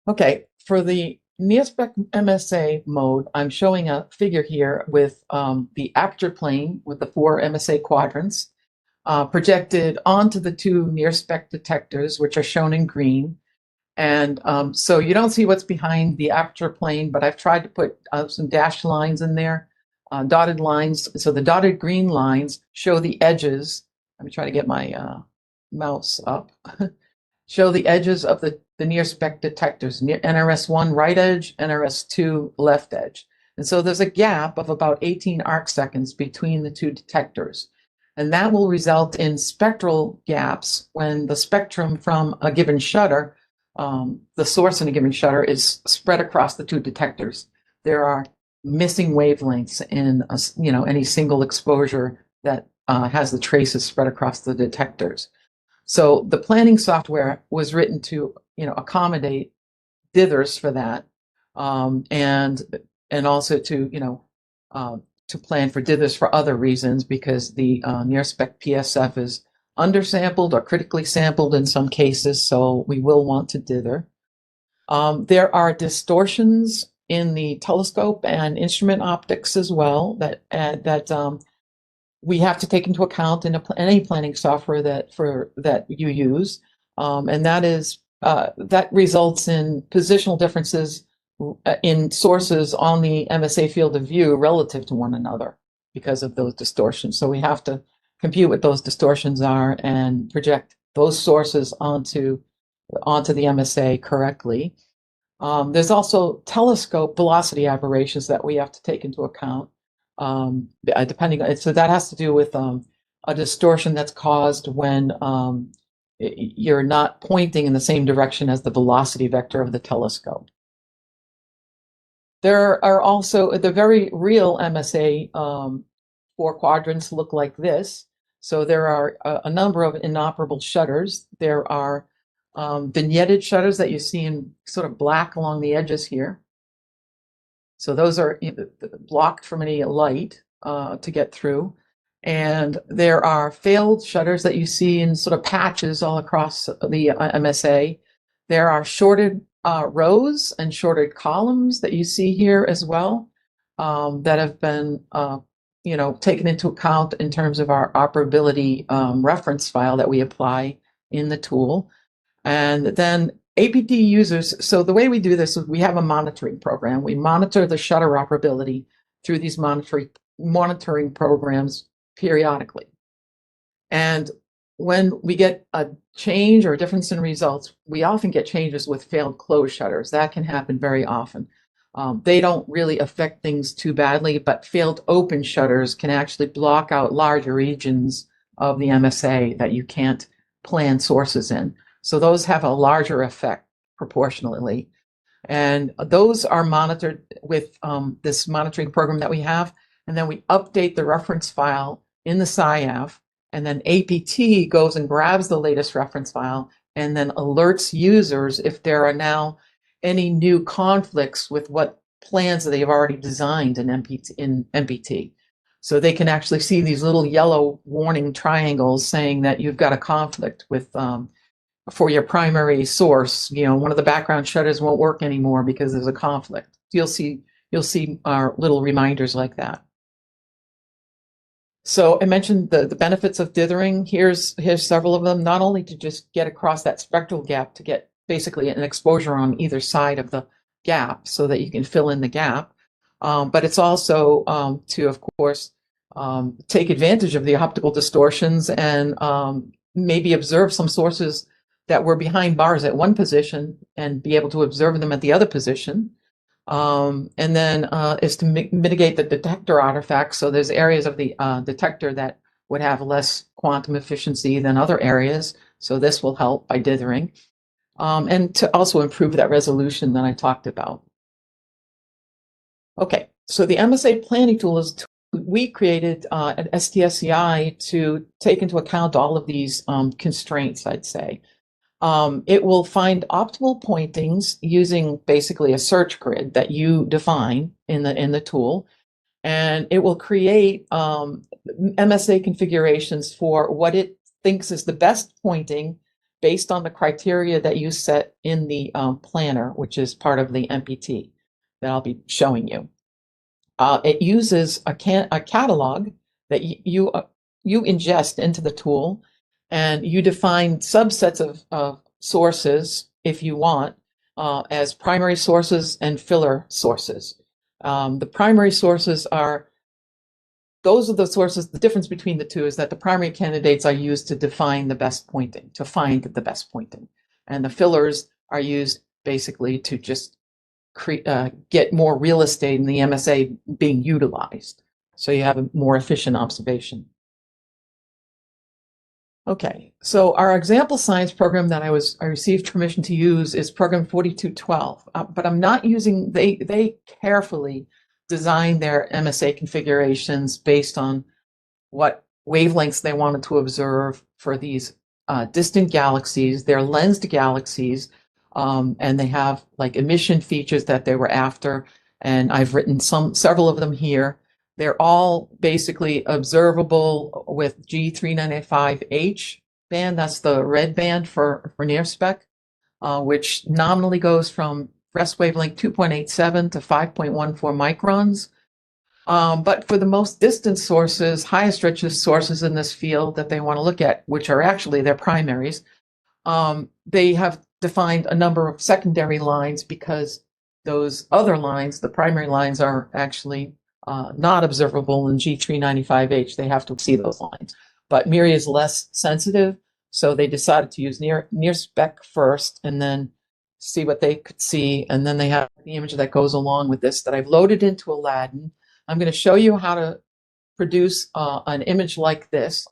Okay, for the NIRSpec MSA mode, I'm showing a figure here with the aperture plane with the 4 MSA quadrants projected onto the 2 NIRSpec detectors, which are shown in green. And so you don't see what's behind the aperture plane, but I've tried to put some dashed lines in there, dotted lines. So the dotted green lines show the edges. Let me try to get my mouse up. Show the edges of the NIRSpec detectors, NRS1 right edge, NRS2 left edge. And so there's a gap of about 18 arc seconds between the 2 detectors. And that will result in spectral gaps when the spectrum from a given shutter, the source in a given shutter, is spread across the 2 detectors. There are missing wavelengths in any single exposure that has the traces spread across the detectors. So the planning software was written to, accommodate dithers for that, and also to plan for dithers for other reasons, because the NIRSpec PSF is undersampled or critically sampled in some cases, so we will want to dither. There are distortions in the telescope and instrument optics as well that we have to take into account in any planning software that you use, and that results in positional differences in sources on the MSA field of view relative to one another because of those distortions. So we have to compute what those distortions are and project those sources onto the MSA correctly. There's also telescope velocity aberrations that we have to take into account. Depending on, so that has to do with a distortion that's caused when you're not pointing in the same direction as the velocity vector of the telescope. There are also the very real MSA 4 quadrants look like this. So there are a number of inoperable shutters. There are vignetted shutters that you see in sort of black along the edges here. So those are blocked from any light to get through. And there are failed shutters that you see in sort of patches all across the MSA. There are shorted rows and shorted columns that you see here as well, that have been taken into account in terms of our operability reference file that we apply in the tool. And then APT users, so the way we do this is we have a monitoring program. We monitor the shutter operability through these monitoring programs periodically. And when we get a change or a difference in results, we often get changes with failed closed shutters. That can happen very often. They don't really affect things too badly, but failed open shutters can actually block out larger regions of the MSA that you can't plan sources in. So those have a larger effect proportionally. And those are monitored with this monitoring program that we have. And then we update the reference file in the SciAv. And then APT goes and grabs the latest reference file and then alerts users if there are now any new conflicts with what plans that they've already designed in MPT. So they can actually see these little yellow warning triangles saying that you've got a conflict with for your primary source. One of the background shutters won't work anymore because there's a conflict. You'll see our little reminders like that. So I mentioned the benefits of dithering. Here's several of them, not only to just get across that spectral gap to get basically an exposure on either side of the gap so that you can fill in the gap, but it's also to, of course, take advantage of the optical distortions and maybe observe some sources that were behind bars at one position and be able to observe them at the other position. And then is to mitigate the detector artifacts. So there's areas of the detector that would have less quantum efficiency than other areas. So this will help by dithering. And to also improve that resolution that I talked about. Okay, so the MSA planning tool is we created at STSCI to take into account all of these constraints, I'd say. It will find optimal pointings using basically a search grid that you define in the tool, and it will create MSA configurations for what it thinks is the best pointing based on the criteria that you set in the planner, which is part of the MPT that I'll be showing you. It uses a catalog that you ingest into the tool, and you define subsets of sources if you want as primary sources and filler sources. The primary sources are, those are the sources. The difference between the two is that the primary candidates are used to define the best pointing, to find the best pointing, and the fillers are used basically to just get more real estate in the MSA being utilized, so you have a more efficient observation. Okay, so our example science program that I received permission to use is program 4212, but I'm not using, they carefully design their MSA configurations based on what wavelengths they wanted to observe for these distant galaxies. They're lensed galaxies, and they have like emission features that they were after, and I've written several of them here. They're all basically observable with G395H band. That's the red band for NIRSpec, which nominally goes from rest wavelength 2.87 to 5.14 microns. But for the most distant sources, highest richest sources in this field that they want to look at, which are actually their primaries, they have defined a number of secondary lines because those other lines, the primary lines, are actually not observable in G395H. They have to see those lines. But MIRI is less sensitive, so they decided to use NIRSpec first and then see what they could see. And then they have the image that goes along with this that I've loaded into Aladdin. I'm going to show you how to produce an image like this.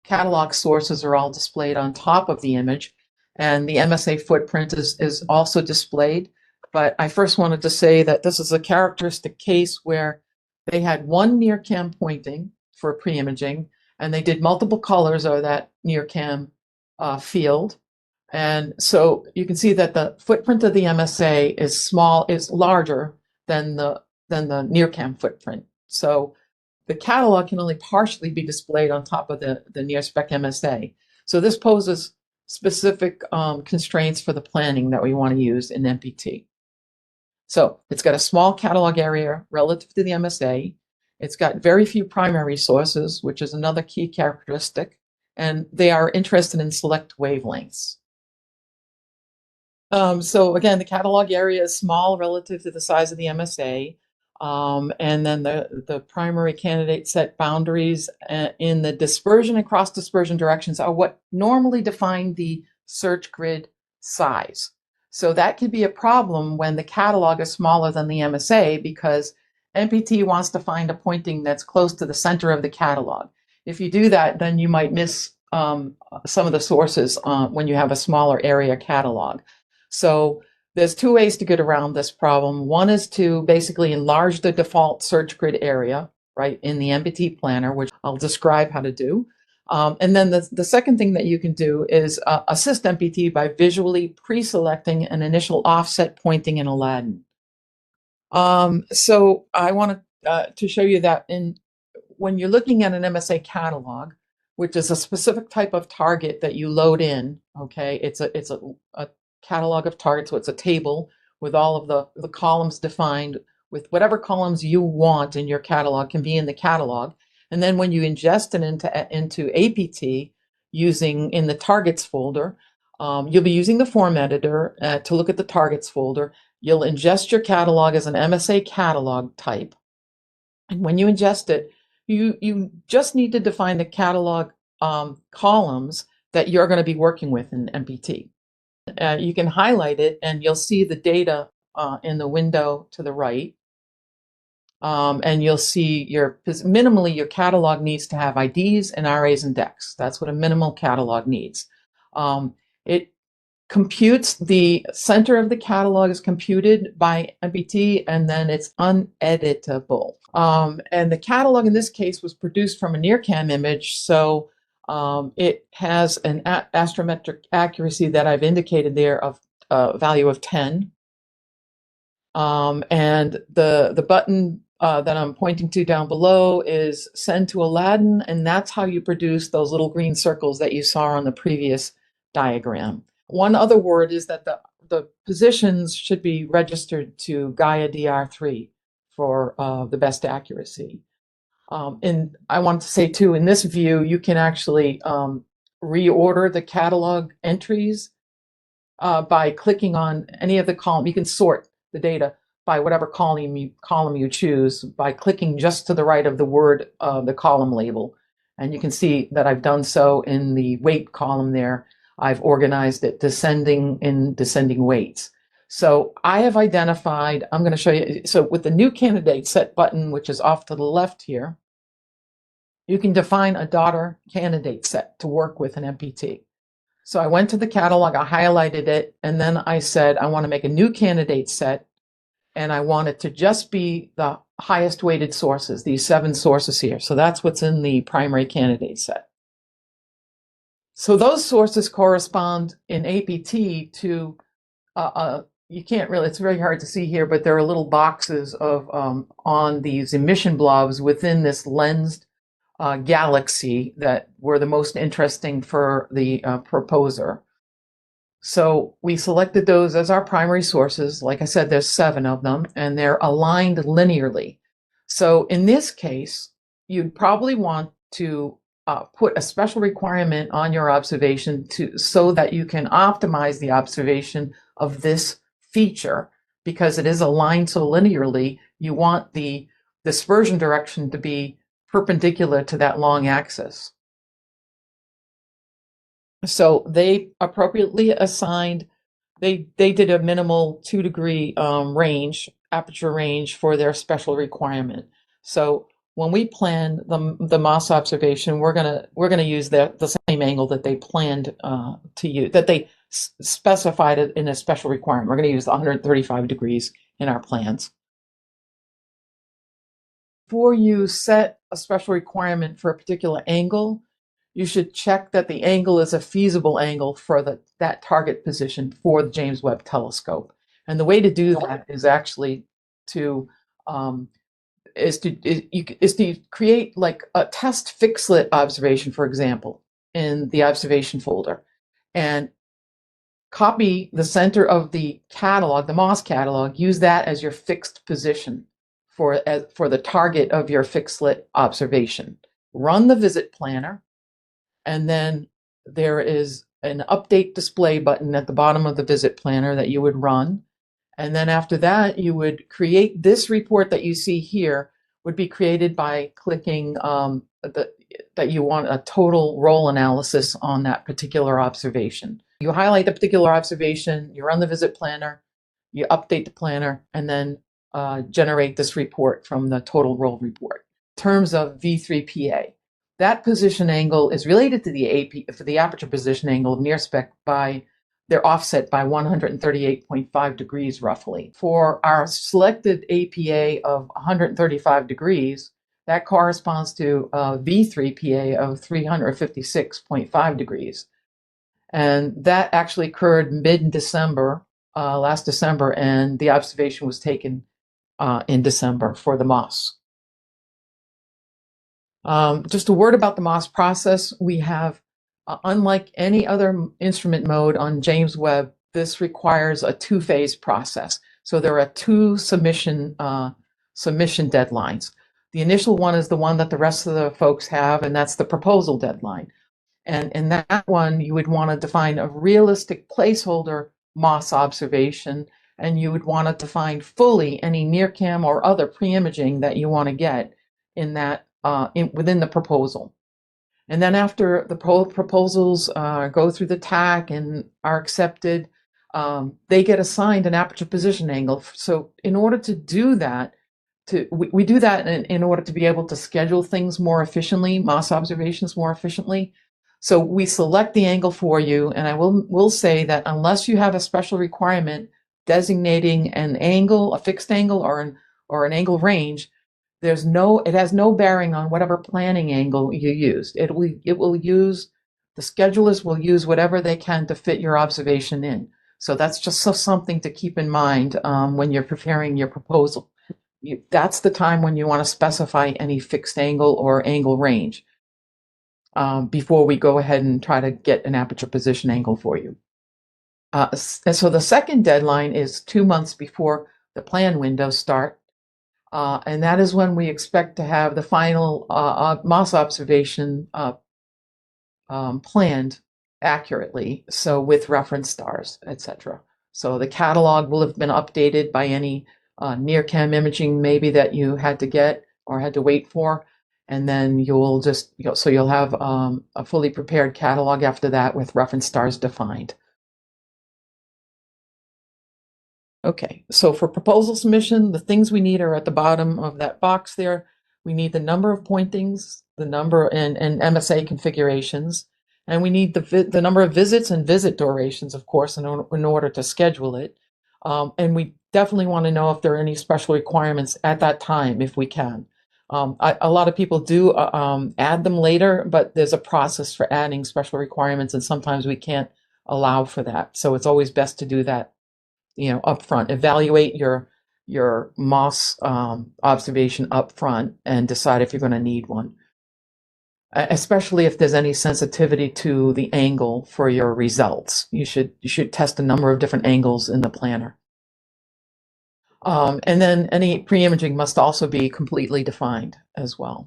Catalog sources are all displayed on top of the image, and the MSA footprint is also displayed. But I first wanted to say that this is a characteristic case where they had one NIRCam pointing for pre-imaging, and they did multiple colors of that NIRCam field. And so you can see that the footprint of the MSA is larger than the NIRCam footprint. So the catalog can only partially be displayed on top of the NIRSpec MSA. So this poses specific constraints for the planning that we want to use in MPT. So it's got a small catalog area relative to the MSA. It's got very few primary sources, which is another key characteristic, and they are interested in select wavelengths. So again, the catalog area is small relative to the size of the MSA. And then the primary candidate set boundaries in the dispersion and cross dispersion directions are what normally define the search grid size. So that could be a problem when the catalog is smaller than the MSA, because MPT wants to find a pointing that's close to the center of the catalog. If you do that, then you might miss some of the sources when you have a smaller area catalog. So there's two ways to get around this problem. One is to basically enlarge the default search grid area, right, in the MPT planner, which I'll describe how to do. And then the second thing that you can do is assist MPT by visually pre-selecting an initial offset pointing in Aladdin. So I want to show you that when you're looking at an MSA catalog, which is a specific type of target that you load in, okay, it's a catalog of targets, so it's a table with all of the columns defined with whatever columns you want in your catalog can be in the catalog. And then when you ingest it into APT using in the targets folder, you'll be using the form editor to look at the targets folder. You'll ingest your catalog as an MSA catalog type. And when you ingest it, you just need to define the catalog columns that you're going to be working with in MPT. You can highlight it and you'll see the data in the window to the right. And you'll see minimally your catalog needs to have IDs and RAs and DECs. That's what a minimal catalog needs. It computes the center of the catalog is computed by MPT, and then it's uneditable. And the catalog in this case was produced from a NIRCam image, so it has an astrometric accuracy that I've indicated there of value of 10. And the button that I'm pointing to down below is send to Aladdin, and that's how you produce those little green circles that you saw on the previous diagram. One other word is that the positions should be registered to Gaia DR3 for the best accuracy. And I want to say too, in this view, you can actually reorder the catalog entries by clicking on any of the column. You can sort the data by whatever column you choose by clicking just to the right of the word, the column label. And you can see that I've done so in the weight column there. I've organized it descending in descending weights. So I have identified, I'm going to show you, so with the new candidate set button, which is off to the left here, you can define a daughter candidate set to work with an MPT. So I went to the catalog, I highlighted it, and then I said, I want to make a new candidate set, and I want it to just be the highest weighted sources, these 7 sources here. So that's what's in the primary candidate set. So those sources correspond in APT to, you can't really, it's very hard to see here, but there are little boxes of on these emission blobs within this lensed galaxy that were the most interesting for the proposer. So we selected those as our primary sources. Like I said, there's 7 of them, and they're aligned linearly. So in this case, you'd probably want to put a special requirement on your observation so that you can optimize the observation of this feature, because it is aligned so linearly. You want the dispersion direction to be perpendicular to that long axis. So they appropriately assigned, they did a minimal 2-degree range, aperture range for their special requirement. So when we plan the Moss observation, we're gonna use the same angle that they planned to use, that they specified it in a special requirement. We're gonna use 135 degrees in our plans. Before you set a special requirement for a particular angle, you should check that the angle is a feasible angle for that target position for the James Webb Telescope. And the way to do that is actually to create like a test fixlet observation, for example, in the observation folder, and copy the center of the catalog, the Moss catalog, use that as your fixed position for the target of your fixlet observation. Run the visit planner, and then there is an update display button at the bottom of the visit planner that you would run. And then after that, you would create this report that you see here would be created by clicking that you want a total roll analysis on that particular observation. You highlight the particular observation, you run the visit planner, you update the planner, and then generate this report from the total roll report. In terms of V3PA, that position angle is related to the aperture position angle of NIRSpec by they're offset by 138.5 degrees roughly. For our selected APA of 135 degrees, that corresponds to a V3PA of 356.5 degrees. And that actually occurred mid-December, last December, and the observation was taken in December for the Moss. Just a word about the Moss process. We have, unlike any other instrument mode on James Webb, this requires a 2-phase process. So there are 2 submission deadlines. The initial one is the one that the rest of the folks have, and that's the proposal deadline. And in that one, you would want to define a realistic placeholder Moss observation, and you would want to define fully any NIRCam or other pre-imaging that you want to get in that within the proposal. And then after the proposals go through the TAC and are accepted, they get assigned an aperture position angle. So in order to do that, we do that in order to be able to schedule things more efficiently, Moss observations more efficiently. So we select the angle for you, and I will say that unless you have a special requirement designating an angle, a fixed angle, or an angle range, it has no bearing on whatever planning angle you use. The schedulers will use whatever they can to fit your observation in. So that's just something to keep in mind when you're preparing your proposal. that's the time when you want to specify any fixed angle or angle range before we go ahead and try to get an aperture position angle for you. So the second deadline is 2 months before the plan windows start. And that is when we expect to have the final Moss observation planned accurately, so with reference stars, etc. So the catalog will have been updated by any NIRCam imaging maybe that you had to get or had to wait for, and then you'll just, so you'll have a fully prepared catalog after that with reference stars defined. Okay, so for proposal submission, the things we need are at the bottom of that box there. We need the number of pointings, the number and MSA configurations, and we need the number of visits and visit durations, of course, in order to schedule it. And we definitely want to know if there are any special requirements at that time, if we can. A lot of people do add them later, but there's a process for adding special requirements, and sometimes we can't allow for that. So it's always best to do that, up front. Evaluate your Moss observation up front and decide if you're going to need one, especially if there's any sensitivity to the angle for your results. You should test a number of different angles in the planner. And then any pre-imaging must also be completely defined as well.